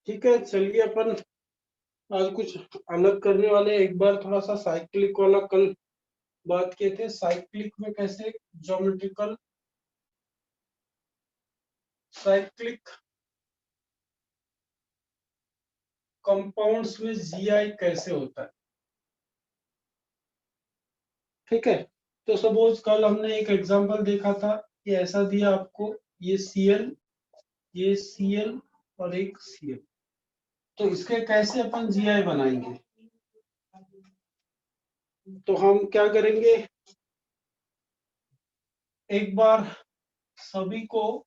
ठीक है, चलिए अपन आज कुछ अलग करने वाले हैं। एक बार थोड़ा सा साइक्लिक वाला कल बात किए थे, साइक्लिक में कैसे ज्योमेट्रिकल साइक्लिक कंपाउंड्स में जीआई कैसे होता है। ठीक है, तो सपोज कल हमने एक एग्जांपल देखा था कि ऐसा दिया आपको, ये Cl, ये Cl और एक Cl, तो इसके कैसे अपन जीआई बनाएंगे। तो हम क्या करेंगे, एक बार सभी को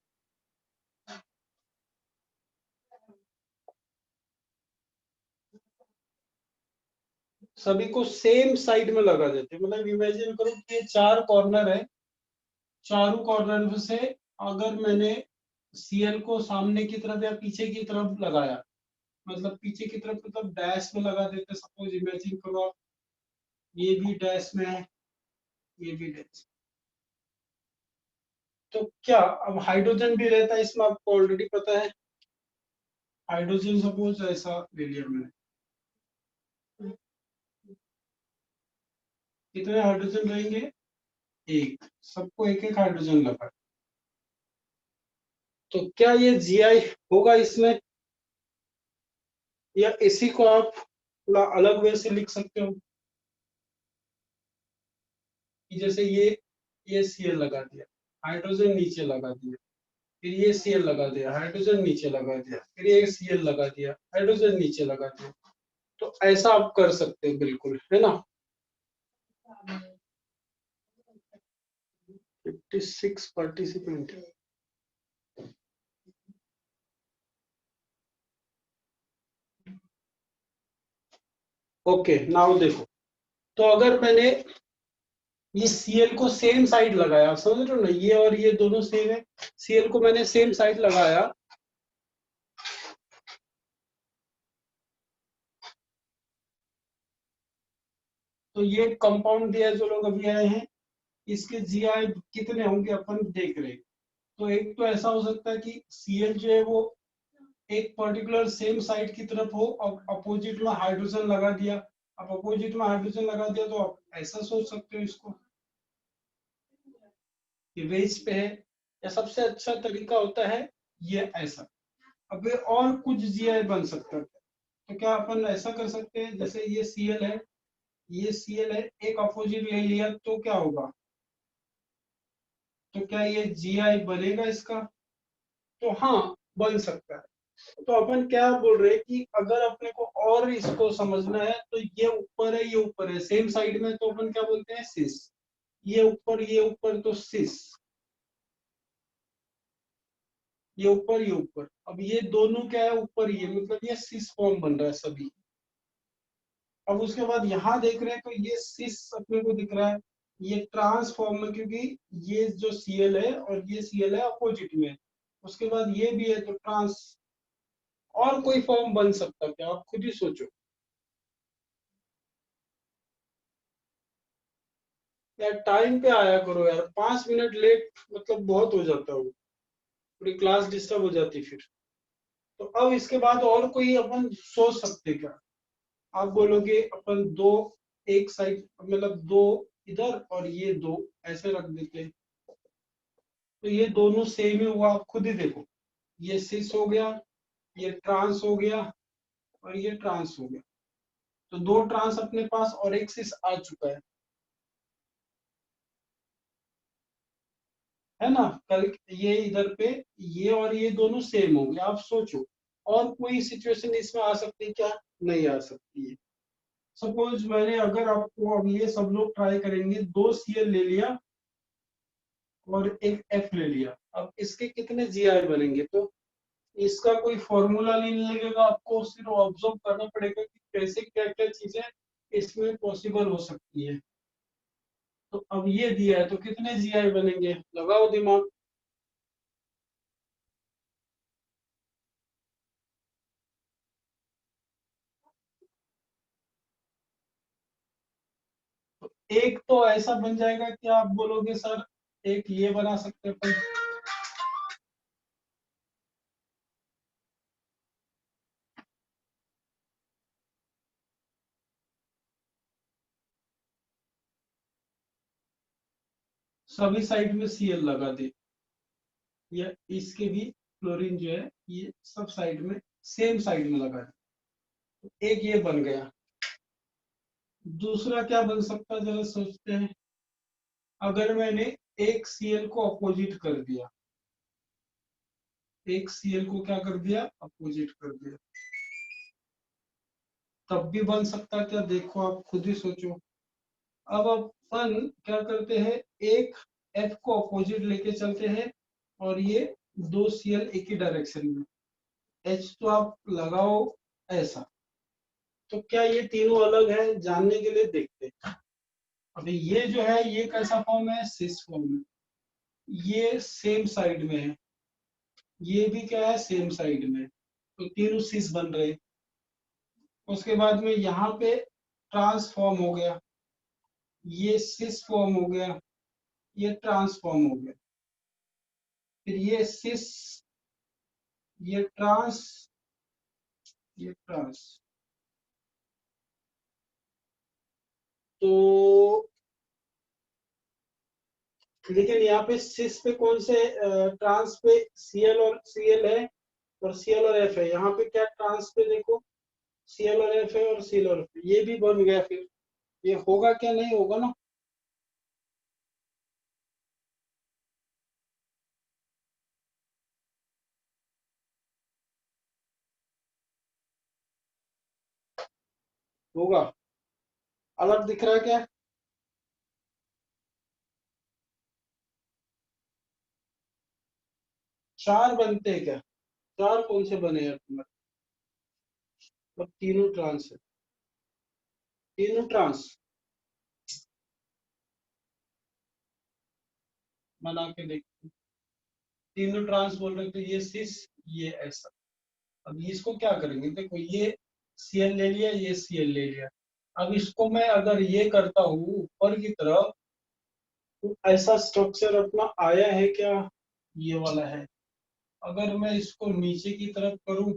सेम साइड में लगा देते हैं। मतलब इमेजिन करो कि ये चार कॉर्नर है, चारों कॉर्नर से अगर मैंने Cl को सामने की तरफ या पीछे की तरफ लगाया, मतलब पीछे की तरफ मतलब डैश में लगा देते। सपोज इमेजिन करो आप, ये भी डैश में है, ये भी डैश। तो क्या अब हाइड्रोजन भी रहता है इसमें, आपको ऑलरेडी पता है। हाइड्रोजन सपोज ऐसा ले लिया मैंने, कितने हाइड्रोजन रहेंगे, एक, सबको एक एक हाइड्रोजन लगा। तो क्या ये जीआई होगा इसमें, या इसी को आप थोड़ा अलग वे से लिख सकते हो कि जैसे ये Cl लगा दिया, हाइड्रोजन नीचे लगा दिया, फिर ये Cl लगा दिया, हाइड्रोजन नीचे लगा दिया, फिर ये Cl लगा दिया, हाइड्रोजन नीचे लगा दिया। तो ऐसा आप कर सकते हैं, बिल्कुल, है ना। 56 पार्टिसिपेंट। ओके, नाउ देखो, तो अगर मैंने ये Cl को सेम साइड लगाया, आप समझ रहे हो ना, ये और ये दोनों सेम है, Cl को मैंने सेम साइड लगाया, तो ये कंपाउंड दिया है जो लोग अभी आए हैं, इसके जीआई कितने होंगे अपन देख रहे हैं। तो एक तो ऐसा हो सकता है कि Cl जो है वो एक पर्टिकुलर सेम साइड की तरफ हो और अपोजिट में हाइड्रोजन लगा दिया। अब अपोजिट में हाइड्रोजन लगा दिया तो आप ऐसा सोच सकते हो इसको, ये वेज पे है, या सबसे अच्छा तरीका होता है ये ऐसा। अब ये और कुछ जीआई बन सकता है, तो क्या अपन ऐसा कर सकते हैं, जैसे ये Cl है, ये Cl है, एक अपोजिट ले लिया तो क्या होगा, तो क्या ये जीआई बनेगा इसका, तो हाँ, बन सकता है। तो अपन क्या बोल रहे हैं कि अगर अपने को और इसको समझना है, तो ये ऊपर है, ये ऊपर है, सेम साइड में, तो अपन क्या बोलते हैं, सिस। ये ऊपर तो सिस, ये ऊपर, ये ऊपर। अब ये दोनों क्या है, ऊपर, ये मतलब ये सिस फॉर्म बन रहा है सभी। अब उसके बाद यहाँ देख रहे हैं तो ये सिस अपने को दिख रहा है, ये ट्रांसफॉर्म में, क्योंकि ये जो Cl है और ये Cl है अपोजिट में। उसके बाद ये भी है तो ट्रांस, और कोई फॉर्म बन सकता है क्या, आप खुद ही सोचो। यार टाइम पे आया करो यार, 5 मिनट लेट मतलब बहुत हो जाता है, पूरी क्लास डिस्टर्ब हो जाती फिर। तो अब इसके बाद और कोई अपन सोच सकते क्या, आप बोलोगे अपन दो, एक साइड मतलब दो इधर और ये दो ऐसे रख देते हैं, तो ये दोनों सेम ही हुआ, आप खुद ही देखो, ये सिस हो गया, ये ट्रांस हो गया, और ये ट्रांस हो गया। तो दो ट्रांस अपने पास और एक सिस आ चुका है ना। कल ये इधर पे ये और ये दोनों सेम होंगे, आप सोचो और कोई सिचुएशन इसमें आ सकती है क्या, नहीं आ सकती है। सपोज मैंने, अगर आपको, अब ये सब लोग ट्राई करेंगे, दो Cl ले लिया और एक F ले लिया, अब इसके कितने जीआई बनेंगे, तो इसका कोई फॉर्मूला नहीं लगेगा, आपको सिर्फ ऑब्जर्व करना पड़ेगा कि कैसे क्या क्या चीजें इसमें पॉसिबल हो सकती है। तो अब ये दिया है तो कितने जीआई बनेंगे, लगाओ दिमाग। एक तो ऐसा बन जाएगा कि आप बोलोगे सर, एक ये बना सकते हैं अपन, सभी साइड में Cl लगा दे, या इसके भी क्लोरीन जो है ये सब साइड में सेम साइड में लगा दे। एक ये बन गया। दूसरा क्या बन सकता है, जरा सोचते हैं। अगर मैंने एक Cl को अपोजिट कर दिया, एक Cl को क्या कर दिया, अपोजिट कर दिया, तब भी बन सकता है क्या? देखो आप खुद ही सोचो। अब अपन क्या करते हैं, एक F को अपोजिट लेके चलते हैं और ये दो Cl एक ही डायरेक्शन में, H तो आप लगाओ ऐसा। तो क्या ये तीनों अलग है, जानने के लिए देखते हैं। अभी ये जो है ये कैसा फॉर्म है, सिस फॉर्म में, ये सेम साइड में है, ये भी क्या है, सेम साइड में, तो तीनों सिस बन रहे। उसके बाद में यहाँ पे ट्रांसफॉर्म हो गया, ये सिस फॉर्म हो गया, ये ट्रांसफॉर्म हो गया, फिर ये सिस, ये ट्रांस, ये ट्रांस। तो लेकिन यहाँ पे सिस पे कौन से, ट्रांस पे Cl और Cl है और Cl और F है। यहाँ पे क्या ट्रांस पे देखो Cl और F है और Cl और F, ये भी बन गया। फिर ये होगा क्या, नहीं होगा ना। होगा। अलग दिख रहा है क्या? चार बनते हैं क्या? चार कौन से बने हैं तुम्हारे? मतलब तीनों ट्रांस है, तीनों ट्रांस बना के देखते हैं। तीनों ट्रांस बोल रहे, तो ये सिस, ये ऐसा। अब इसको क्या करेंगे, देखो ये Cl ले लिया, ये Cl ले लिया। अब इसको मैं अगर ये करता हूँ ऊपर की तरफ, तो ऐसा स्ट्रक्चर अपना आया है क्या, ये वाला है। अगर मैं इसको नीचे की तरफ करूं,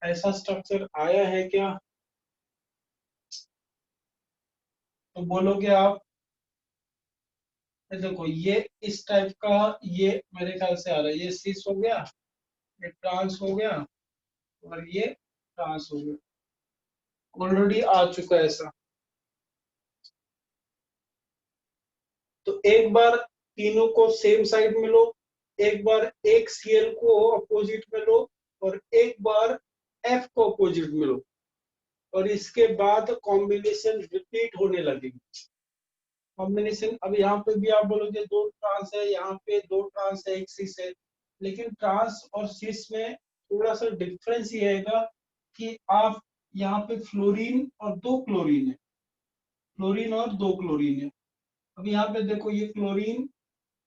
ऐसा स्ट्रक्चर आया है क्या, तो बोलोगे आप। देखो ये इस टाइप का, ये मेरे ख्याल से आ रहा है, ये सिस हो गया, ये ट्रांस हो गया और ये ट्रांस हो गया। ऑलरेडी आ चुका है ऐसा। तो एक बार तीनों को सेम साइड में लो, एक बार एक Cl को अपोजिट में लो, और एक बार F को अपोजिट में लो, और इसके बाद कॉम्बिनेशन रिपीट होने लगेगी। कॉम्बिनेशन, अब यहाँ पे भी आप बोलोगे दो ट्रांस है, यहाँ पे दो ट्रांस है, एक सिस है। लेकिन ट्रांस और सिस में थोड़ा सा डिफरेंस ये आएगा कि आप यहाँ पे फ्लोरीन और दो क्लोरीन है, फ्लोरीन और दो क्लोरीन है। अब यहाँ पे देखो ये क्लोरीन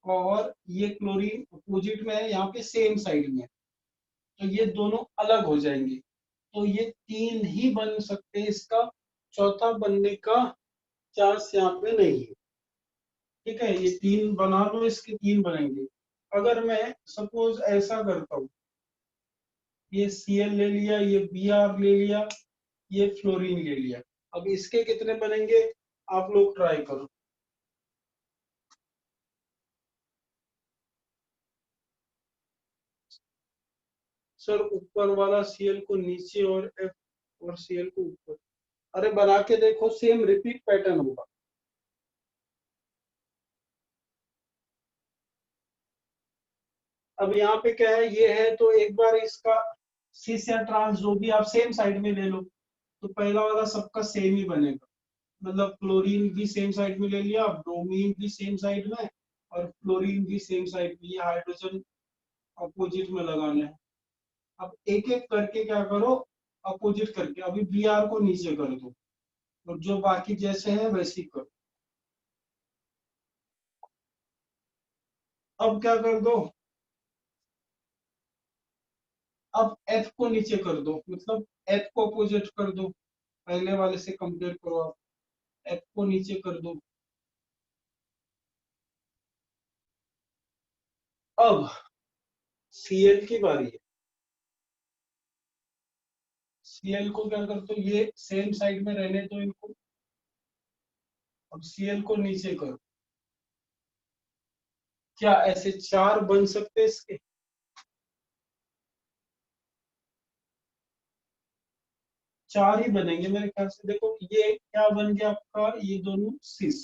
और ये क्लोरीन अपोजिट में है, यहाँ पे सेम साइड में है, तो ये दोनों अलग हो जाएंगे। तो ये तीन ही बन सकते हैं, इसका चौथा बनने का चांस यहाँ पे नहीं है। ठीक है, ये तीन बना लो, इसके तीन बनेंगे। अगर मैं सपोज ऐसा करता हूँ, ये Cl ले लिया, ये Br ले लिया, ये फ्लोरीन ले लिया, अब इसके कितने बनेंगे, आप लोग ट्राई करो। सर ऊपर वाला Cl को नीचे और F और Cl को ऊपर, अरे बना के देखो, सेम रिपीट पैटर्न होगा। अब यहाँ पे क्या है, ये है, तो एक बार इसका सिस या ट्रांस जो भी आप सेम साइड में ले लो, तो पहला वाला सबका सेम ही बनेगा। मतलब क्लोरीन भी सेम साइड में ले लिया, ब्रोमीन भी सेम साइड में, और फ्लोरीन भी सेम साइड में, ये हाइड्रोजन अपोजिट में लगाना है। अब एक एक करके क्या करो, अपोजिट करके, अभी Br को नीचे कर दो, और जो बाकी जैसे हैं वैसे ही करो। अब क्या कर दो, अब F को नीचे कर दो, मतलब F को अपोजिट कर दो, पहले वाले से कंपेयर करो आप, F को नीचे कर दो। अब Cl की बारी है। Cl को क्या करते हो, ये सेम साइड में रहने दो इनको। अब Cl को नीचे करो, क्या ऐसे 4 बन सकते हैं इसके? चार ही बनेंगे मेरे ख्याल से। देखो ये क्या बन गया आपका, ये दोनों सिस,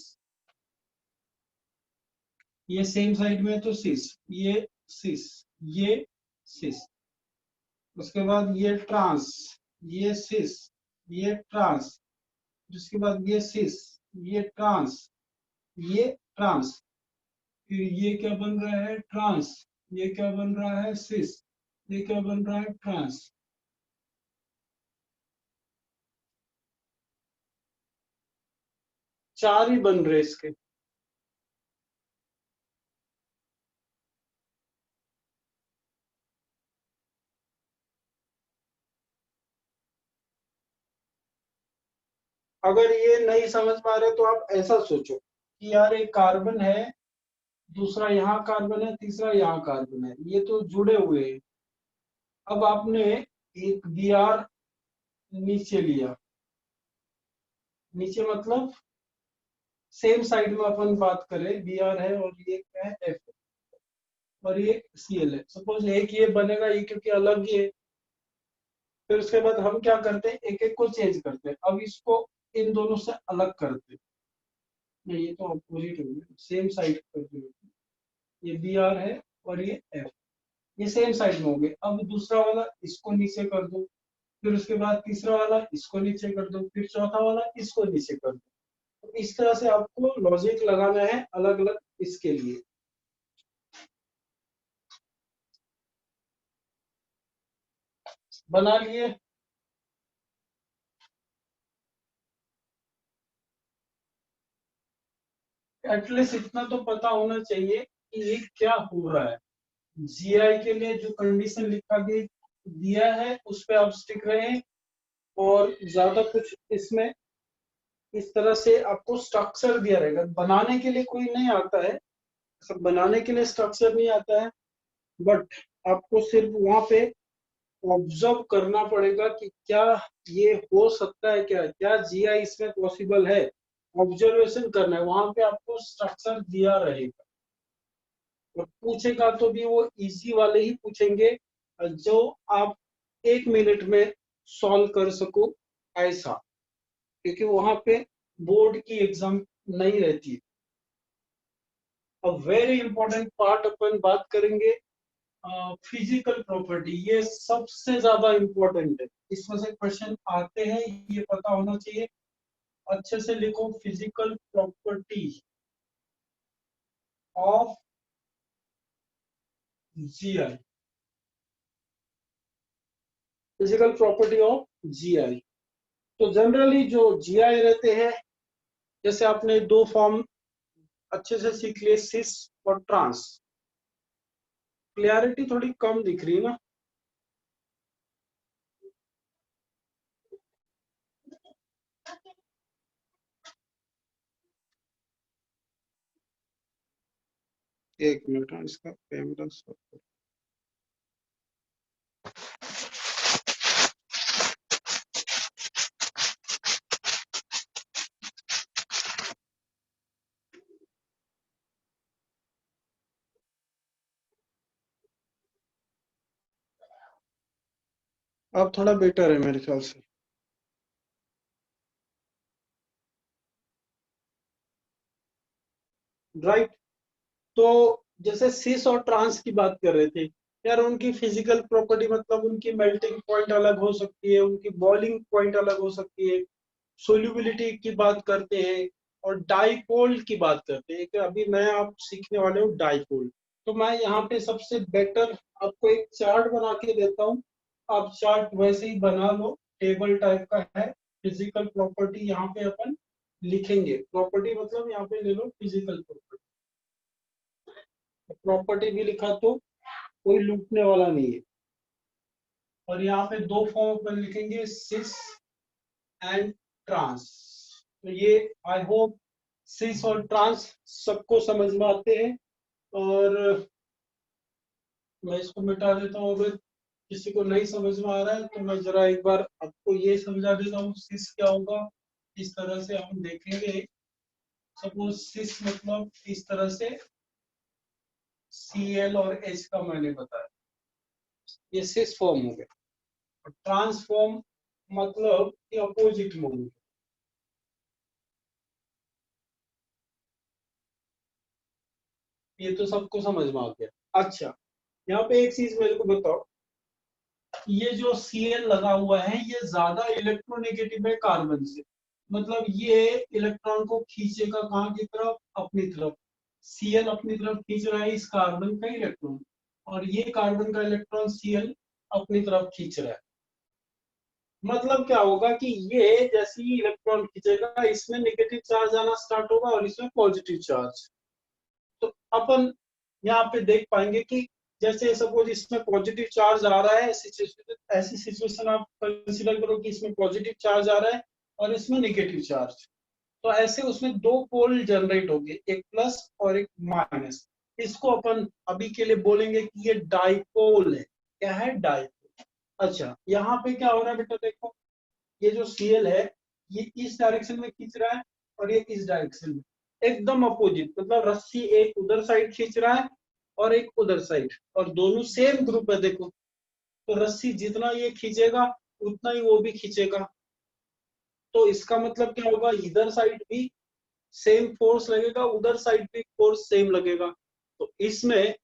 ये सेम साइड में है तो सिस, ये सिस, ये सिस, उसके बाद ये ट्रांस, ये सिस, ये ट्रांस, उसके बाद ये सिस, ये ट्रांस, ये ट्रांस, फिर ये क्या बन रहा है, ट्रांस, ये क्या बन रहा है, सिस, ये क्या बन रहा है, ट्रांस। चार ही बन रहे इसके। अगर ये नहीं समझ पा रहे तो आप ऐसा सोचो कि यार एक कार्बन है, दूसरा यहाँ कार्बन है, तीसरा यहाँ कार्बन है, ये तो जुड़े हुए हैं। अब आपने एक बी आर नीचे लिया, नीचे मतलब सेम साइड में अपन बात करें, बी आर है और ये क्या है, एफ, और ये सी एल है। सपोज एक ये बनेगा, ये क्योंकि अलग ही है। फिर उसके बाद हम क्या करते हैं, एक एक को चेंज करते हैं। अब इसको इन दोनों से अलग करते हैं। नहीं, ये तो अपोजिट हो गया, सेम साइड करते हैं। ये बी आर है और ये एफ, ये सेम साइड में हो गए। अब दूसरा वाला इसको नीचे कर दो, फिर उसके बाद तीसरा वाला इसको नीचे कर दो, फिर चौथा वाला इसको नीचे कर दो। तो इस तरह से आपको लॉजिक लगाना है अलग अलग इसके लिए। बना लिए। एटलीस्ट इतना तो पता होना चाहिए कि ये क्या हो रहा है। जीआई के लिए जो कंडीशन लिखा गया दिया है उस पे आप स्टिक रहे, और ज्यादा कुछ इसमें इस तरह से आपको स्ट्रक्चर दिया रहेगा। बनाने के लिए कोई नहीं आता है, सब बनाने के लिए स्ट्रक्चर नहीं आता है, बट आपको सिर्फ वहां पे ऑब्जर्व करना पड़ेगा कि क्या ये हो सकता है, क्या क्या जीआई इसमें पॉसिबल है। ऑब्जर्वेशन करना है, वहां पे आपको स्ट्रक्चर दिया रहेगा। और पूछेगा तो भी वो इजी वाले ही पूछेंगे, जो आप 1 मिनट में सॉल्व कर सको ऐसा, क्योंकि वहां पे बोर्ड की एग्जाम नहीं रहती। अब वेरी इंपॉर्टेंट पार्ट अपन बात करेंगे, फिजिकल प्रॉपर्टी। ये सबसे ज्यादा इंपॉर्टेंट है, इसमें से क्वेश्चन आते हैं, ये पता होना चाहिए। अच्छे से लिखो, physical property of GI, physical property of GI. तो जनरली जो जीआई रहते हैं, जैसे आपने दो फॉर्म अच्छे से सीख लिए, सिस और ट्रांस। क्लियरिटी थोड़ी कम दिख रही है ना? एक मिनट, हाँ, इसका कैमरा stop करो। अब थोड़ा बेटर है मेरे ख्याल से। राइट। तो जैसे सिस और ट्रांस की बात कर रहे थे यार, उनकी फिजिकल प्रॉपर्टी मतलब उनकी मेल्टिंग पॉइंट अलग हो सकती है, उनकी बॉइलिंग पॉइंट अलग हो सकती है, सोल्यूबिलिटी की बात करते हैं, और डाइपोल की बात करते हैं कि अभी नया आप सीखने वाले हो डाइपोल। तो मैं यहाँ पे सबसे बेटर आपको एक चार्ट बना के देता हूँ, आप चार्ट वैसे ही बना लो, टेबल टाइप का है। फिजिकल प्रॉपर्टी यहाँ पे अपन लिखेंगे, प्रॉपर्टी मतलब यहाँ पे ले लो फिजिकल प्रॉपर्टी। प्रॉपर्टी भी लिखा तो कोई लूटने वाला नहीं है। और यहाँ पे दो फॉर्म अपन लिखेंगे, सिस एंड ट्रांस। तो ये आई होप सिस और ट्रांस सबको समझ में आते हैं। और मैं इसको मिटा देता हूँ, अगर किसी को नहीं समझ में आ रहा है तो मैं जरा एक बार आपको ये समझा देता हूँ सिस क्या होगा। इस तरह से हम देखेंगे। सपोज सिस मतलब इस तरह से Cl और H का मैंने बताया, ये सिस फॉर्म हो गया। और ट्रांसफॉर्म मतलब कि अपोजिट में हो गया। ये तो सबको समझ में आ गया। अच्छा, यहाँ पे एक चीज मेरे को बताओ, ये जो Cl लगा हुआ है ये ज्यादा इलेक्ट्रोनेगेटिव है कार्बन से, मतलब ये इलेक्ट्रॉन को खींचेगा कहाँ की तरफ, अपनी तरफ। Cl अपनी तरफ खींच रहा है इस कार्बन का इलेक्ट्रॉन, और ये कार्बन का इलेक्ट्रॉन Cl अपनी तरफ खींच रहा है। मतलब क्या होगा कि ये जैसे ही इलेक्ट्रॉन खींचेगा इसमें नेगेटिव चार्ज आना स्टार्ट होगा और इसमें पॉजिटिव चार्ज। तो अपन यहाँ पे देख पाएंगे कि जैसे सपोज इसमें पॉजिटिव चार्ज आ रहा है, ऐसी सिचुएशन आप कंसीडर करो कि इसमें पॉजिटिव चार्ज आ रहा है और इसमें नेगेटिव चार्ज। तो ऐसे उसमें दो पोल जनरेट होंगे, एक प्लस और एक माइनस। इसको अपन अभी के लिए बोलेंगे कि ये डाइपोल है। क्या है? डाइपोल। अच्छा, यहाँ पे क्या हो रहा है बेटा, देखो ये जो Cl है ये इस डायरेक्शन में खींच रहा है और ये इस डायरेक्शन में, एकदम अपोजिट। मतलब रस्सी एक उधर साइड खींच रहा है और एक उधर साइड, और दोनों सेम ग्रुप है देखो। तो रस्सी जितना ये खींचेगा उतना ही वो भी खींचेगा। तो इसका मतलब क्या होगा, इधर साइड भी सेम फोर्स लगेगा, उधर साइड भी फोर्स सेम लगेगा। तो इसमें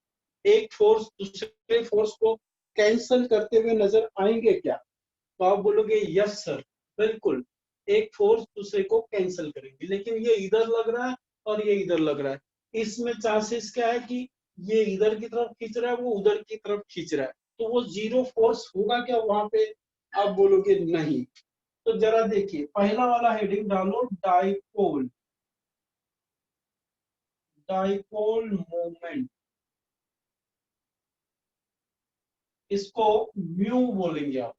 एक फोर्स दूसरे फोर्स को कैंसल करते हुए नजर आएंगे क्या? तो आप बोलोगे यस सर, बिल्कुल एक फोर्स दूसरे को कैंसिल करेंगे। लेकिन ये इधर लग रहा है और ये इधर लग रहा है, इसमें चांसेस क्या है कि ये इधर की तरफ खींच रहा है, वो उधर की तरफ खींच रहा है। तो वो जीरो फोर्स होगा क्या वहां पे? आप बोलोगे नहीं। तो जरा देखिए, पहला वाला हेडिंग डालो, डाइपोल। डाइपोल मोमेंट, इसको म्यू बोलेंगे आप।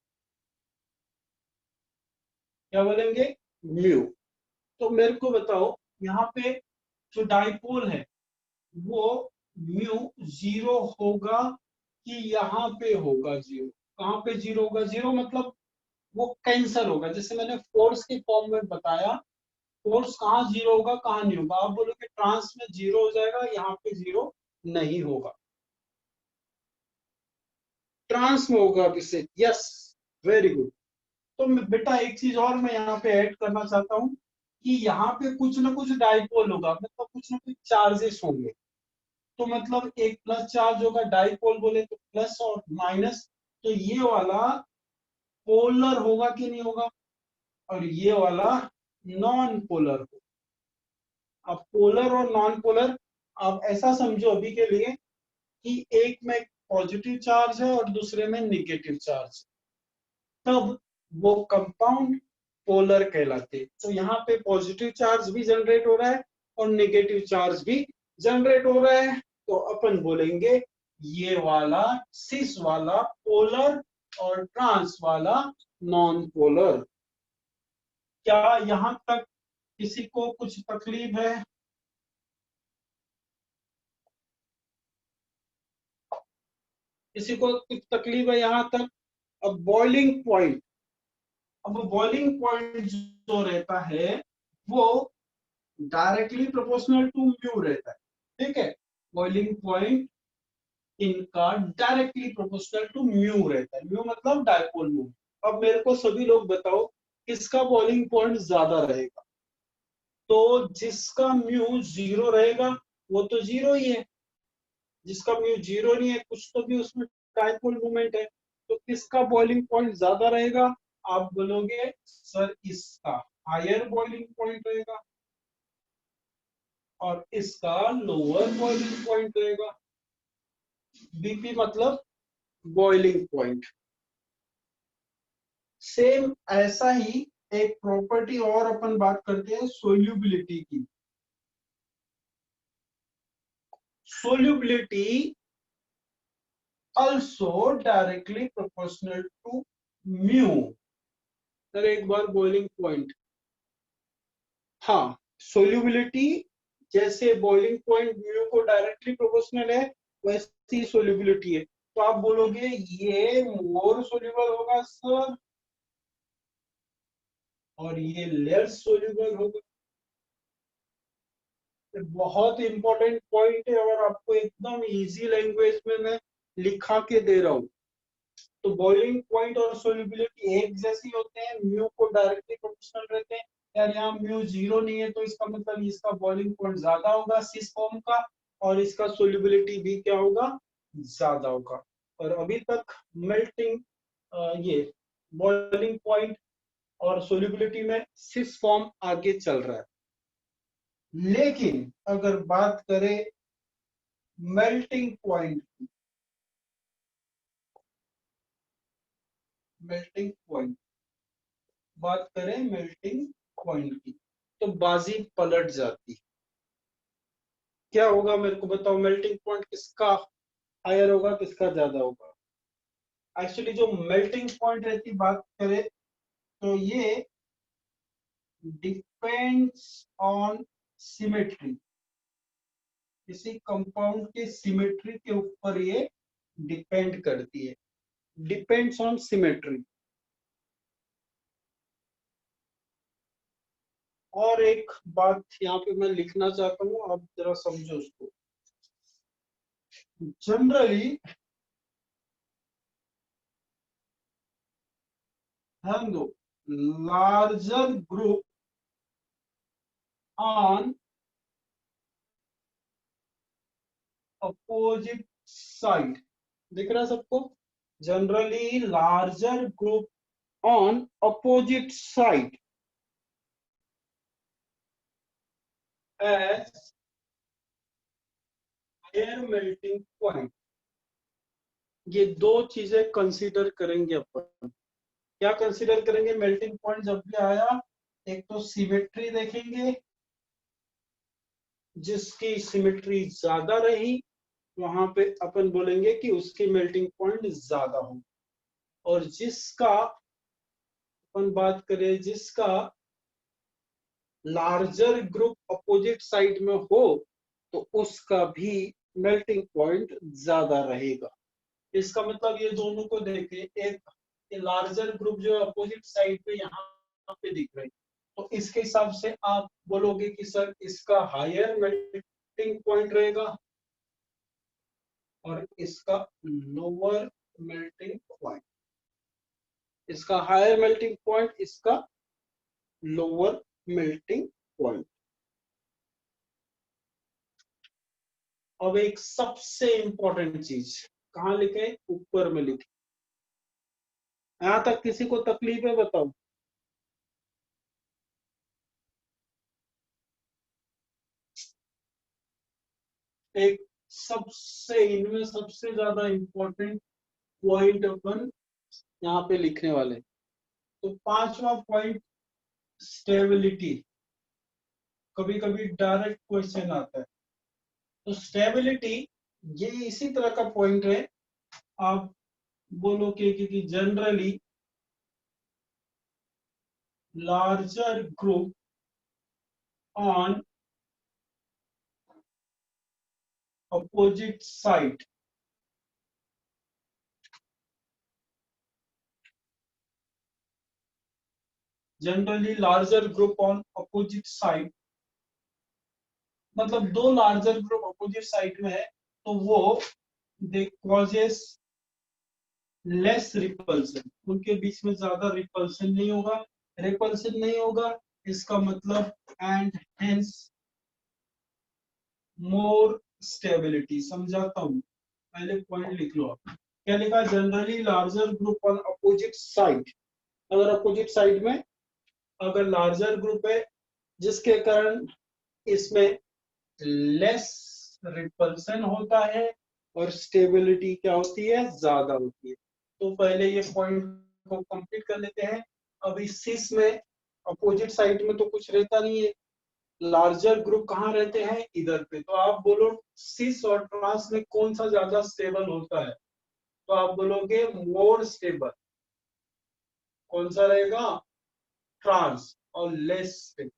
क्या बोलेंगे? म्यू। तो मेरे को बताओ, यहाँ पे जो डाइपोल है वो म्यू जीरो होगा कि यहाँ पे होगा जीरो? कहाँ पे जीरो होगा? जीरो मतलब वो कैंसल होगा। जैसे मैंने फोर्स के फॉर्म में बताया, फोर्स कहाँ जीरो होगा कहाँ नहीं होगा। आप बोलोगे ट्रांस में जीरो हो जाएगा, यहाँ पे जीरो नहीं होगा, ट्रांस में होगा अभिषेक। Yes, very good. तो बेटा एक चीज और मैं यहाँ पे ऐड करना चाहता हूँ कि यहाँ पे कुछ ना कुछ डाइपोल होगा, मतलब कुछ ना कुछ चार्जेस होंगे। तो मतलब एक प्लस चार्ज होगा, डाइपोल बोले तो प्लस और माइनस। तो ये वाला पोलर होगा कि नहीं होगा, और ये वाला नॉन पोलर होगा। अब पोलर और नॉन पोलर, आप ऐसा समझो अभी के लिए कि एक में पॉजिटिव चार्ज है और दूसरे में निगेटिव चार्ज, तब वो कंपाउंड पोलर कहलाते। तो यहाँ पे पॉजिटिव चार्ज भी जनरेट हो रहा है और नेगेटिव चार्ज भी जनरेट हो रहा है। तो अपन बोलेंगे ये वाला सिस वाला पोलर और ट्रांस वाला नॉन पोलर। क्या यहाँ तक किसी को कुछ तकलीफ है? किसी को कुछ तकलीफ है यहाँ तक? अब बॉइलिंग पॉइंट, अब बॉइलिंग पॉइंट जो रहता है वो डायरेक्टली प्रोपोर्शनल टू म्यू रहता है। ठीक है, बॉइलिंग पॉइंट इनका डायरेक्टली प्रोपोर्शनल टू म्यू रहता है। म्यू मतलब डायपोल मोमेंट। अब मेरे को सभी लोग बताओ किसका बॉइलिंग पॉइंट ज्यादा रहेगा? तो जिसका म्यू जीरो रहेगा वो तो जीरो ही है, जिसका म्यू जीरो नहीं है कुछ तो भी उसमें डायपोल मोमेंट है। तो किसका बॉइलिंग पॉइंट ज्यादा रहेगा? आप बोलोगे सर इसका हायर बॉइलिंग पॉइंट रहेगा और इसका लोअर बॉइलिंग पॉइंट रहेगा। बीपी मतलब बॉइलिंग पॉइंट। सेम ऐसा ही एक प्रॉपर्टी और अपन बात करते हैं सोल्यूबिलिटी की। Solubility also directly proportional to mu। Sir एक बार बॉइलिंग पॉइंट, हाँ सोल्यूबिलिटी जैसे बॉइलिंग पॉइंट म्यू को डायरेक्टली प्रोपोर्शनल है वैसी सोल्यूबिलिटी है। तो आप बोलोगे ये मोर सोल्यूबल होगा सर और ये लेस सोल्यूबल होगा। बहुत इंपॉर्टेंट पॉइंट है और आपको एकदम इजी लैंग्वेज में मैं लिखा के दे रहा हूँ। तो बॉइलिंग पॉइंट और सोल्यूबिलिटी एक जैसी होते हैं, म्यू को डायरेक्टली प्रोपोर्शनल रहते हैं। यार यहाँ म्यू 0 नहीं है तो इसका मतलब इसका बॉइलिंग पॉइंट ज्यादा होगा सिस फॉर्म का, और इसका सोल्यूबिलिटी भी क्या होगा, ज्यादा होगा। और अभी तक मेल्टिंग ये बॉइलिंग पॉइंट और सोल्यूबिलिटी में सिस फॉर्म आगे चल रहा है। लेकिन अगर बात करें मेल्टिंग पॉइंट की, मेल्टिंग पॉइंट बात करें मेल्टिंग पॉइंट की, तो बाजी पलट जाती। क्या होगा मेरे को बताओ, मेल्टिंग पॉइंट किसका हायर होगा, किसका ज्यादा होगा? एक्चुअली जो मेल्टिंग पॉइंट रहती बात करें तो ये डिपेंड्स ऑन सिमेट्री। किसी कंपाउंड के सिमेट्री के ऊपर ये डिपेंड करती है, डिपेंड्स ऑन सिमेट्री। और एक बात यहाँ पे मैं लिखना चाहता हूँ, आप जरा समझो उसको। जनरली ध्यान दो, larger group on opposite side, दिख रहा है सबको? Generally larger group on opposite side as higher melting point. ये दो चीजें कंसीडर करेंगे अपन। क्या कंसीडर करेंगे मेल्टिंग पॉइंट जब भी आया? एक तो सिमेट्री देखेंगे, जिसकी सिमेट्री ज्यादा रही वहां पे अपन बोलेंगे कि उसकी मेल्टिंग पॉइंट ज्यादा हो। और जिसका अपन बात करें, जिसका लार्जर ग्रुप अपोजिट साइड में हो, तो उसका भी मेल्टिंग पॉइंट ज्यादा रहेगा। इसका मतलब ये दोनों को देखे, एक लार्जर ग्रुप जो अपोजिट साइड पे यहाँ पे दिख रहे, तो इसके हिसाब से आप बोलोगे कि सर इसका हायर मेल्टिंग पॉइंट रहेगा और इसका लोअर मेल्टिंग पॉइंट, इसका हायर मेल्टिंग पॉइंट, इसका लोअर मेल्टिंग पॉइंट। अब एक सबसे इंपॉर्टेंट चीज कहाँ लिखे, ऊपर में लिखे। यहां तक किसी को तकलीफ है बताओ? एक सबसे इनमें सबसे ज्यादा इंपॉर्टेंट पॉइंट अपन यहाँ पे लिखने वाले। तो पांचवा पॉइंट स्टेबिलिटी। कभी कभी डायरेक्ट क्वेश्चन आता है। तो स्टेबिलिटी ये इसी तरह का पॉइंट है, आप बोलो कि generally larger group on opposite side generally larger group on opposite side, मतलब दो लार्जर ग्रुप अपोजिट साइड में है तो वो दे कॉजेस लेस रिपल्सन, उनके बीच में ज्यादा रिपल्सन नहीं होगा। रिपल्सन नहीं होगा इसका मतलब एंड हेंस मोर स्टेबिलिटी। समझाता हूं, पहले पॉइंट लिख लो आप। क्या लिखा? Generally larger group on opposite side. अगर अपोजिट साइड में अगर लार्जर ग्रुप है जिसके कारण इसमें लेस रिपल्सन होता है और स्टेबिलिटी क्या होती है, ज्यादा होती है। तो पहले ये पॉइंट को कंप्लीट कर लेते हैं। अभी सिस में अपोजिट साइड में तो कुछ रहता नहीं है, लार्जर ग्रुप कहाँ रहते हैं, इधर पे। तो आप बोलो सिस और ट्रांस में कौन सा ज्यादा स्टेबल होता है, तो आप बोलोगे मोर स्टेबल। कौन सा रहेगा? ट्रांस। और लेस स्टेबल।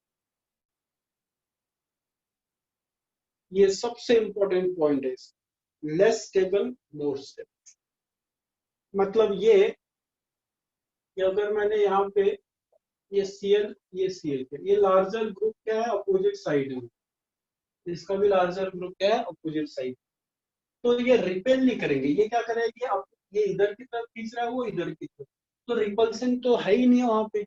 ये सबसे इंपॉर्टेंट पॉइंट है, लेस स्टेबल मोर स्टेबल। मतलब कि अगर मैंने यहाँ पे ये Cl ये Cl, ये लार्जर ग्रुप क्या है, अपोजिट साइड में। इसका भी लार्जर ग्रुप क्या है, अपोजिट साइड। तो ये रिपेल नहीं करेंगे, ये क्या करेंगे, अब ये इधर की तरफ खींच रहा है, वो इधर की तरफ, तो रिपल्सन तो है ही नहीं वहां पे।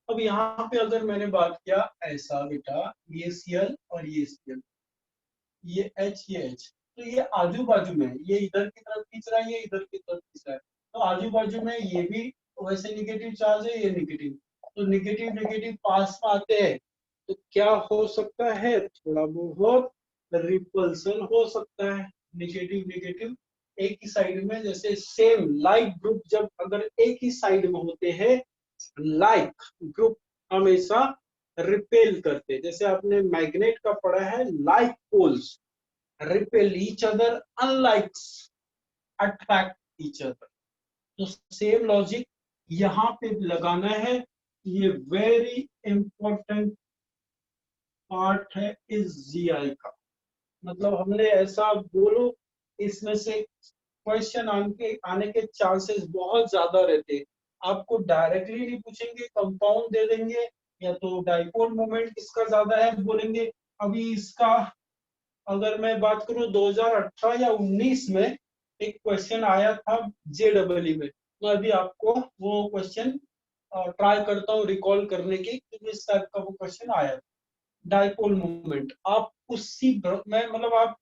अब यहाँ पे अगर मैंने बात किया ऐसा बेटा, ये Cl और ये Cl, ये H ये H, तो ये आजू बाजू में है, ये इधर की तरफ खींच रहा है, ये इधर की तरफ खींच रहा है, तो आजू बाजू में ये भी वैसे निगेटिव चार्ज है, ये निगेटिव, तो निगेटिव निगेटिव पास में आते हैं, तो क्या हो सकता है, थोड़ा बहुत रिपल्सन हो सकता है, निगेटिव निगेटिव एक ही साइड में, जैसे सेम लाइक ग्रुप जब अगर एक ही साइड में होते हैं, लाइक ग्रुप हमेशा रिपेल करते हैं, जैसे आपने मैग्नेट का पढ़ा है, like poles repel each other, unlikes attract each other, तो सेम लॉजिक यहाँ पे लगाना है। ये वेरी इंपॉर्टेंट पार्ट है इस जीआई का, मतलब हमने ऐसा बोलो, इसमें से क्वेश्चन आने के चांसेस बहुत ज्यादा रहते हैं। आपको डायरेक्टली नहीं पूछेंगे, कंपाउंड दे देंगे, या तो डाइपोल मोमेंट किसका ज्यादा है बोलेंगे। अभी इसका अगर मैं बात करूं 2018 या 19 में एक क्वेश्चन आया था JEE में, मैं अभी आपको वो क्वेश्चन ट्राई करता हूँ रिकॉल करने की, क्योंकि इस टाइप का वो क्वेश्चन आया था, डाइपोल मोमेंट। आप उसी में मतलब आप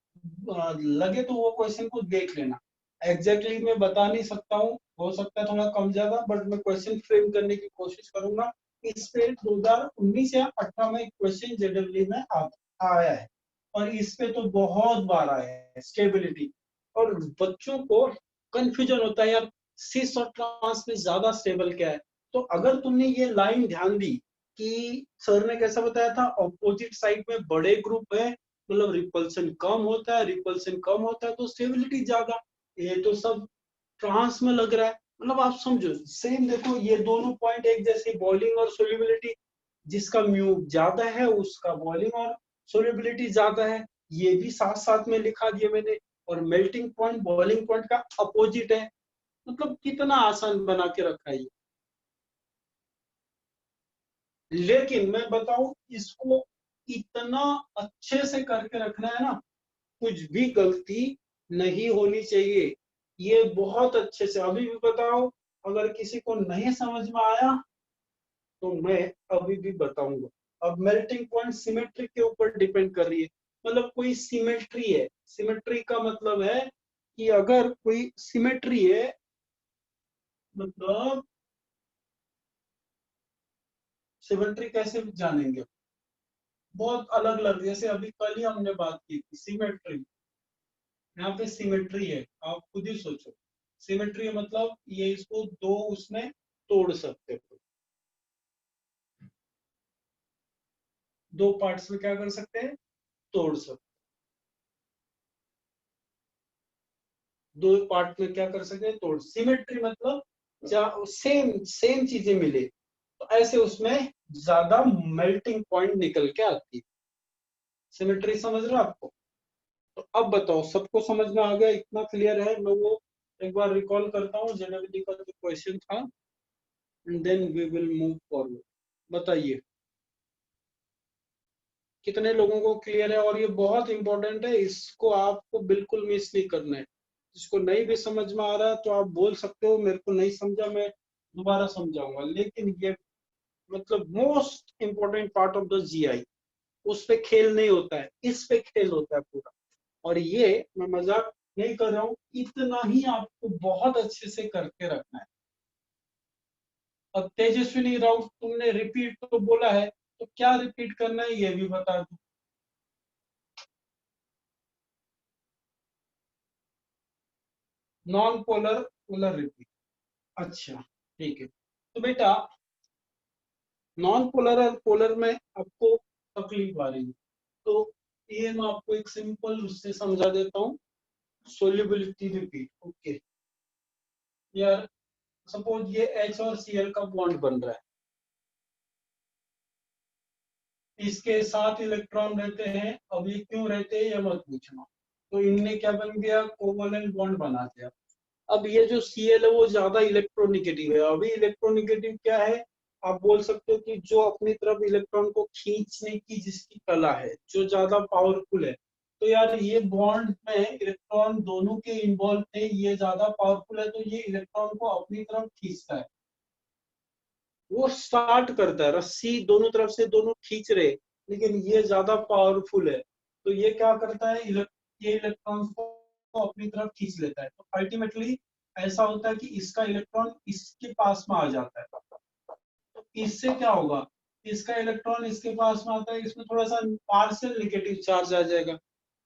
लगे तो वो क्वेश्चन को देख लेना, एग्जैक्टली मैं बता नहीं सकता हूँ, हो सकता है थोड़ा कम ज्यादा, बट मैं क्वेश्चन फ्रेम करने की कोशिश करूंगा। इस पे 2019 या 18 में क्वेश्चन JEE में आया है, और इस पे तो बहुत बार आया है स्टेबिलिटी, और बच्चों को कंफ्यूजन होता है यार, सिस और ट्रांस में ज्यादा स्टेबल क्या है। तो अगर तुमने ये लाइन ध्यान दी कि सर ने कैसा बताया था, ऑपोजिट साइड में बड़े ग्रुप है, मतलब रिपल्सन कम होता है, रिपल्सन कम होता है तो स्टेबिलिटी ज्यादा, ये तो सब ट्रांस में लग रहा है, मतलब आप समझो सेम, देखो ये दोनों पॉइंट एक जैसे, बॉइलिंग और सोल्यूबिलिटी, जिसका म्यू ज्यादा है उसका बॉइलिंग और सोल्यूबिलिटी ज्यादा है, ये भी साथ साथ में लिखा दिया मैंने, और मेल्टिंग पॉइंट बॉइलिंग पॉइंट का अपोजिट है, मतलब कितना आसान बना के रखा है ये। लेकिन मैं बताऊं, इसको इतना अच्छे से करके रखना है ना, कुछ भी गलती नहीं होनी चाहिए, ये बहुत अच्छे से। अभी भी बताओ, अगर किसी को नहीं समझ में आया तो मैं अभी भी बताऊंगा। अब मेल्टिंग पॉइंट सिमेट्री के ऊपर डिपेंड कर रही है, मतलब कोई सिमेट्री है, सिमेट्री का मतलब है कि अगर कोई सिमेट्री है, मतलब सिमेट्री कैसे जानेंगे, बहुत अलग अलग, जैसे अभी कल ही हमने बात की थी सिमेट्री, यहाँ पे सिमेट्री है, आप खुद ही सोचो, सिमेट्री मतलब ये इसको दो उसमें तोड़ सकते हो, दो पार्ट्स में क्या कर सकते हैं, तोड़ सकते, दो पार्ट में क्या कर सकते हैं, तोड़, सिमेट्री मतलब सेम सेम चीजें मिले, तो ऐसे उसमें ज्यादा मेल्टिंग पॉइंट निकल के आती है, सिमेट्री समझ रहे हो आपको। तो अब बताओ, सबको समझ में आ गया, इतना क्लियर है, मैं वो एक बार रिकॉल करता हूँ जेनेविटी का जो क्वेश्चन था, and then we will move forward. बताइए कितने लोगों को क्लियर है, और ये बहुत इंपॉर्टेंट है, इसको आपको बिल्कुल मिस नहीं करना है। जिसको नहीं भी समझ में आ रहा है तो आप बोल सकते हो मेरे को नहीं समझा, मैं दोबारा समझाऊंगा, लेकिन ये मतलब most important part of the GI, उस पे खेल नहीं होता है, इस पे खेल होता है पूरा। और ये मैं मजाक नहीं कर रहा हूँ, इतना ही आपको बहुत अच्छे से करके रखना है। अब तेजस्विनी राउत तुमने रिपीट तो बोला है, तो क्या रिपीट करना है ये भी बता दो। नॉन पोलर पोलर रिपीट, अच्छा ठीक है, तो बेटा नॉन पोलर और पोलर में आपको तकलीफ आ रही है, तो ये मैं आपको एक सिंपल उससे समझा देता हूँ, सोल्यूबिलिटी रिपीट। ओके यार, सपोज ये H और Cl का बॉन्ड बन रहा है, इसके 7 इलेक्ट्रॉन रहते हैं, अब ये क्यों रहते हैं ये मत पूछना, तो इनने क्या बन गया, कोवलेंट बॉन्ड बना दिया। अब ये जो Cl है वो ज्यादा इलेक्ट्रोनिगेटिव है, अभी इलेक्ट्रोनिगेटिव क्या है, आप बोल सकते हो कि जो अपनी तरफ इलेक्ट्रॉन को खींचने की जिसकी कला है, जो ज्यादा पावरफुल है, तो यार ये बॉन्ड में इलेक्ट्रॉन दोनों के इन्वॉल्व थे, ये ज्यादा पावरफुल है तो ये इलेक्ट्रॉन को अपनी तरफ खींचता है, वो स्टार्ट करता है, रस्सी दोनों तरफ से दोनों खींच रहे, लेकिन ये ज्यादा पावरफुल है तो ये क्या करता है, ये इलेक्ट्रॉन को अपनी तरफ खींच लेता है। तो अल्टीमेटली ऐसा होता है कि इसका इलेक्ट्रॉन इसके पास में आ जाता है। तो इससे क्या होगा, इसका इलेक्ट्रॉन इसके पास में आता है, इसमें थोड़ा सा पार्शियल नेगेटिव चार्ज आ जाएगा,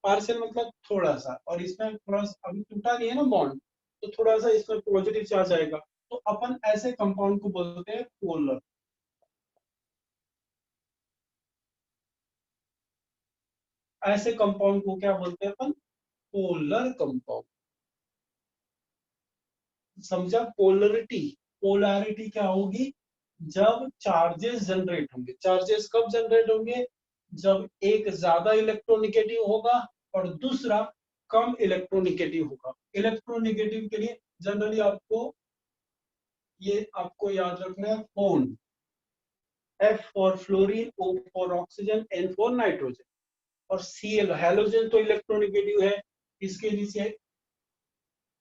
पार्शियल मतलब थोड़ा सा, और इसमें थोड़ा सा अभी टूटा नहीं है ना बॉन्ड, तो थोड़ा सा इसमें पॉजिटिव चार्ज आएगा। तो अपन ऐसे कंपाउंड को बोलते हैं पोलर। ऐसे कंपाउंड को क्या बोलते हैं अपन, पोलर कंपाउंड। समझा, पोलरिटी, पोलैरिटी क्या होगी, जब चार्जेस जनरेट होंगे। चार्जेस कब जनरेट होंगे, जब एक ज्यादा इलेक्ट्रोनिगेटिव होगा और दूसरा कम इलेक्ट्रोनिगेटिव होगा। इलेक्ट्रोनिगेटिव के लिए जनरली आपको ये आपको याद रखना है phone, F for fluorine, O for oxygen, N for nitrogen, और सीएल हैलोजन तो इलेक्ट्रोनिगेटिव है, इसके नीचे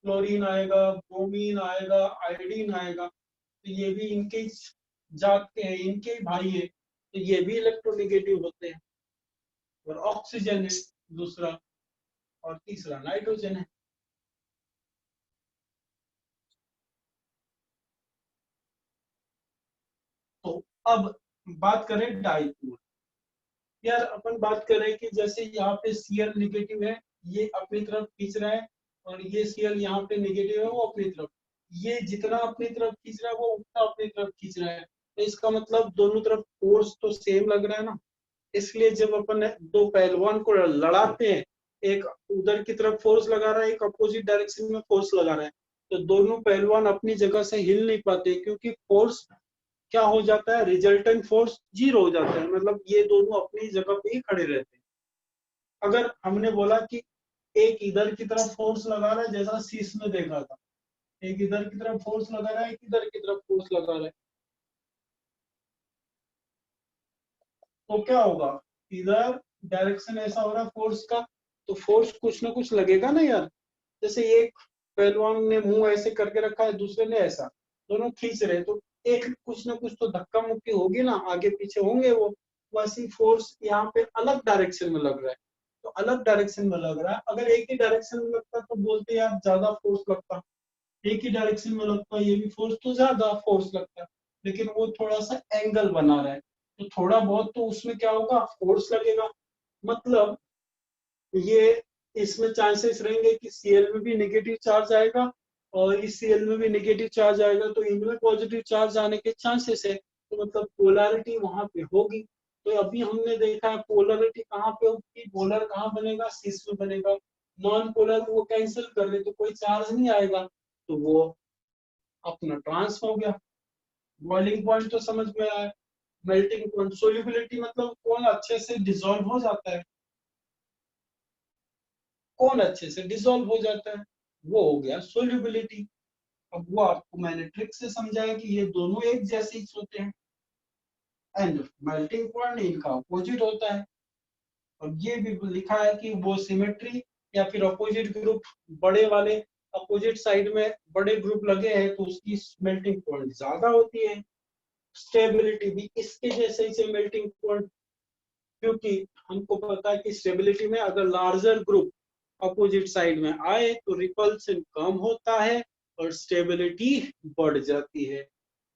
क्लोरीन आएगा, ब्रोमीन आएगा, आयोडीन आएगा, तो ये भी इनके जात के हैं, इनके ही भाई है, तो ये भी इलेक्ट्रोनिगेटिव होते हैं। और ऑक्सीजन है दूसरा, और तीसरा नाइट्रोजन है। तो अब बात करें डाइपोल। यार अपन बात करें कि जैसे यहाँ पे सीएल नेगेटिव है, ये अपनी तरफ खींच रहा है, और ये सीएल यहाँ पे नेगेटिव है, वो अपनी तरफ, ये जितना अपनी तरफ खींच रहा है वो उतना अपनी तरफ खींच रहा है, तो इसका मतलब दोनों तरफ फोर्स तो सेम लग रहा है ना। इसलिए जब अपन दो पहलवान को लड़ाते हैं, एक उधर की तरफ फोर्स लगा रहा है, एक अपोजिट डायरेक्शन में फोर्स लगा रहा है, तो दोनों पहलवान अपनी जगह से हिल नहीं पाते, क्योंकि फोर्स क्या हो जाता है, रिजल्टेंट फोर्स जीरो हो जाता है, मतलब ये दोनों अपनी जगह पे ही खड़े रहते हैं। अगर हमने बोला कि एक इधर की तरफ फोर्स लगा रहा है, जैसा शीश में देखा था, एक इधर की तरफ फोर्स लगा रहा है, एक इधर की तरफ फोर्स लगा रहा है, तो क्या होगा, इधर डायरेक्शन ऐसा हो रहा है फोर्स का, तो फोर्स कुछ ना कुछ लगेगा ना यार। जैसे एक पहलवान ने मुंह ऐसे करके रखा है, दूसरे ने ऐसा, दोनों खींच रहे, तो एक कुछ ना कुछ तो धक्का मुक्की होगी ना, आगे पीछे होंगे वो। वैसी फोर्स यहाँ पे अलग डायरेक्शन में लग रहा है, तो अलग डायरेक्शन में लग रहा है, अगर एक ही डायरेक्शन में लगता तो बोलते यार ज्यादा फोर्स लगता, एक ही डायरेक्शन में लगता ये भी फोर्स तो ज्यादा फोर्स लगता, लेकिन वो थोड़ा सा एंगल बना रहा है, तो थोड़ा बहुत तो उसमें क्या होगा, फोर्स लगेगा। मतलब ये इसमें चांसेस रहेंगे कि सीएल में भी नेगेटिव चार्ज आएगा, और इस सीएल में भी नेगेटिव चार्ज आएगा, तो इनमें पॉजिटिव चार्ज आने के चांसेस है, तो मतलब पोलैरिटी वहां पे होगी। तो अभी हमने देखा है पोलैरिटी कहाँ पे होगी, पोलर कहाँ बनेगा, सिस में बनेगा। नॉन पोलर वो कैंसिल कर रहे तो कोई चार्ज नहीं आएगा, तो वो अपना ट्रांस हो गया। बॉइलिंग पॉइंट तो समझ में आया। मेल्टिंग पॉइंट, सोल्यूबिलिटी मतलब कौन अच्छे से डिसॉल्व हो जाता है, कौन अच्छे से डिसॉल्व हो जाता है, वो हो गया सोल्यूबिलिटी। अब वो आपको मैंने ट्रिक से समझाया कि ये दोनों एक जैसे ही होते हैं, एंड मेल्टिंग पॉइंट इनका अपोजिट होता है। और ये भी लिखा है कि वो सिमेट्री या फिर अपोजिट ग्रुप, बड़े वाले अपोजिट साइड में बड़े ग्रुप लगे हैं तो उसकी मेल्टिंग पॉइंट ज्यादा होती है। स्टेबिलिटी भी इसके जैसे ही मेल्टिंग पॉइंट, क्योंकि हमको पता है कि स्टेबिलिटी में अगर लार्जर ग्रुप अपोजिट साइड में आए तो रिपल्सन कम होता है और स्टेबिलिटी बढ़ जाती है।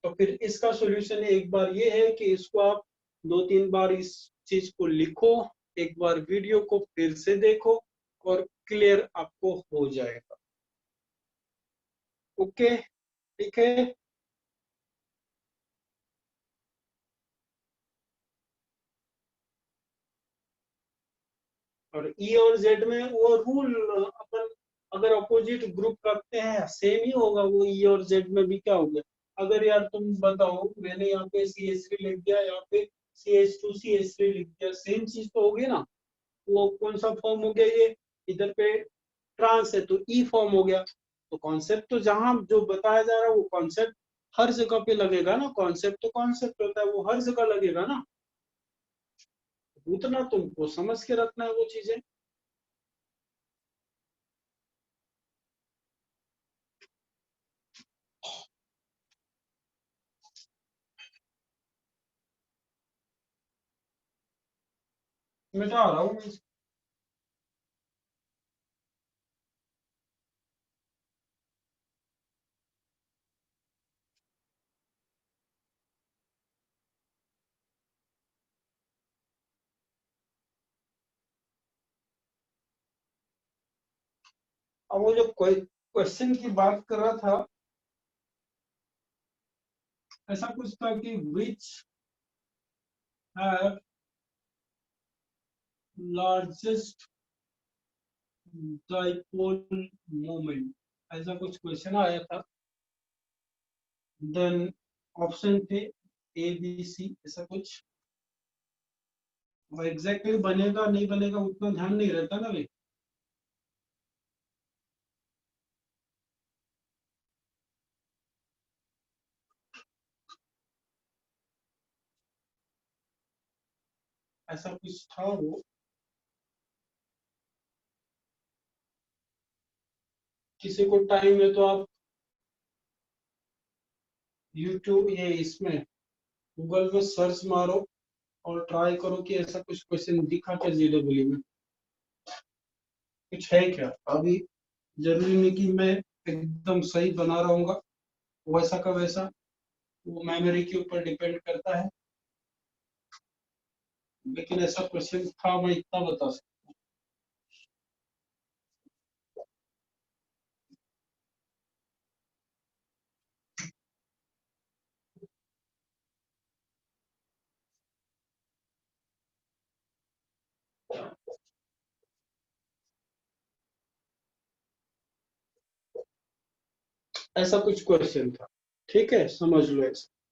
तो फिर इसका सॉल्यूशन एक बार ये है कि इसको आप दो तीन बार इस चीज को लिखो, एक बार वीडियो को फिर से देखो, और क्लियर आपको हो जाएगा। ओके, ठीक है। और ई और जेड में वो रूल अपन अगर अपोजिट ग्रुप रखते हैं सेम ही होगा, वो ई और जेड में भी क्या हो गया। अगर यार तुम बताओ, मैंने यहाँ पे CH3 लिख दिया, यहाँ पे CH2CH3 लिख दिया, सेम चीज तो होगी ना। वो कौन सा फॉर्म हो गया, ये इधर पे ट्रांस है तो ई फॉर्म हो गया। तो कॉन्सेप्ट तो जहां जो बताया जा रहा है वो कॉन्सेप्ट हर जगह पे लगेगा ना, कॉन्सेप्ट तो कॉन्सेप्ट होता है, वो हर जगह लगेगा ना। उतना तुमको समझ के रखना है वो चीजें। मिटा रहा हूँ मैं। अब वो जो कोई क्वेश्चन की बात कर रहा था, ऐसा कुछ था कि which have largest dipole moment, ऐसा कुछ क्वेश्चन आया था। देन ऑप्शन थे ए बी सी, ऐसा कुछ। और एग्जैक्टली बनेगा नहीं बनेगा उतना ध्यान नहीं रहता ना भाई। ऐसा कुछ था वो। किसी को टाइम है तो आप यूट्यूब ये इसमें गूगल में सर्च मारो और ट्राई करो कि ऐसा कुछ क्वेश्चन दिखा क्या जेडब्ल्यू में, कुछ है क्या। अभी जरूरी नहीं कि मैं एकदम सही बना रहा हूँ, वैसा का वैसा, वो मेमोरी के ऊपर डिपेंड करता है। लेकिन ऐसा क्वेश्चन था, मैं इतना बता सकता हूँ। ऐसा कुछ क्वेश्चन था, ठीक है, समझ लो ऐसा।